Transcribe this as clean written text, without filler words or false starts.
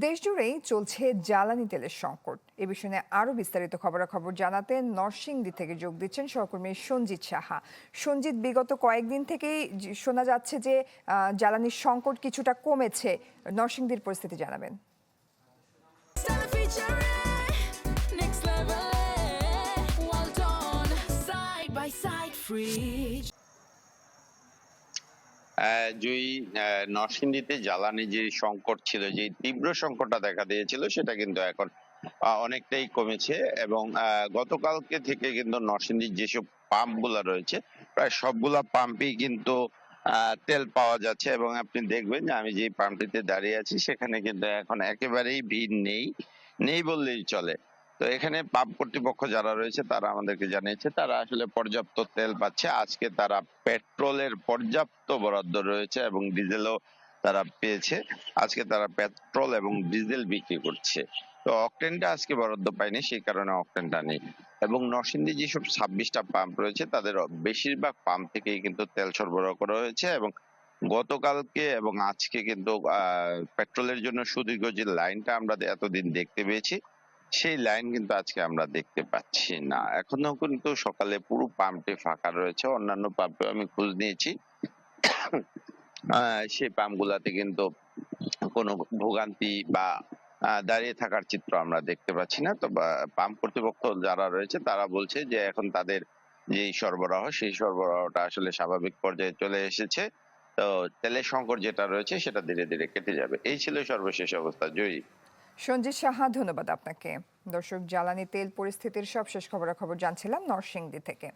দেশজুড়েই চলছে জ্বালানি তেলের সংকট। এ বিষয়ে নিয়ে আরো বিস্তারিত খবরাখবর জানাতে নরসিংদী থেকে যোগ দিচ্ছেন সহকর্মী সঞ্জিত সাহা। সঞ্জিত, বিগত কয়েকদিন থেকেই শোনা যাচ্ছে যে জ্বালানির সংকট কিছুটা কমেছে। নরসিংদীর পরিস্থিতি জানাবেন। জয়ী, নরসিংদীতে জ্বালানি যে সংকট ছিল, যে তীব্র সংকটটা দেখা দিয়েছিল, সেটা কিন্তু এখন অনেকটাই কমেছে। এবং গতকালকে থেকে কিন্তু নরসিংদীর যেসব পাম্প গুলা রয়েছে, প্রায় সবগুলা পাম্পেই কিন্তু তেল পাওয়া যাচ্ছে। এবং আপনি দেখবেন যে আমি যে পাম্পটিতে দাঁড়িয়ে আছি, সেখানে কিন্তু এখন একেবারেই ভিড় নেই, নেই বললেই চলে। তো এখানে পাম্প কর্তৃপক্ষ যারা রয়েছে, তারা আমাদেরকে জানিয়েছে তারা আসলে পর্যাপ্ত তেল পাচ্ছে। আজকে তারা পেট্রোলের পর্যাপ্ত বরাদ্দ রয়েছে এবং ডিজেলও তারা পেয়েছে। আজকে তারা পেট্রোল এবং ডিজেল বিক্রি করছে। তো অকটেনটা আজকে বরাদ্দ পায়নি, সেই কারণে অকটেনটা নেই। এবং নরসিংদী যেসব 26টা পাম্প রয়েছে, তাদের বেশিরভাগ পাম্প থেকেই কিন্তু তেল সরবরাহ করা হয়েছে। এবং গতকালকে এবং আজকে কিন্তু পেট্রোলের জন্য সুদীর্ঘ যে লাইনটা আমরা এতদিন দেখতে পেয়েছি, সেই লাইন কিন্তু আজকে আমরা দেখতে পাচ্ছি না। এখনো কিন্তু সকালে পুরো পাম্পটি ফাঁকা রয়েছে। অন্যান্য পাম্পে আমি খোঁজ নিয়েছি, সেই পাম্প গুলাতে কিন্তু কোনো ভোগান্তি বা দাঁড়িয়ে থাকার চিত্র আমরা দেখতে পাচ্ছি না। তো পাম্প কর্তৃপক্ষ যারা রয়েছে, তারা বলছে যে এখন তাদের যে সরবরাহ, সেই সরবরাহটা আসলে স্বাভাবিক পর্যায়ে চলে এসেছে। তো তেলের সংকট যেটা রয়েছে, সেটা ধীরে ধীরে কেটে যাবে। এই ছিল সর্বশেষ অবস্থা। জয়ী। সঞ্জিত সাহা, ধন্যবাদ আপনাকে। দর্শক, জ্বালানি তেল পরিস্থিতির সবশেষ খবরাখবর জানছিলাম নরসিংদী থেকে।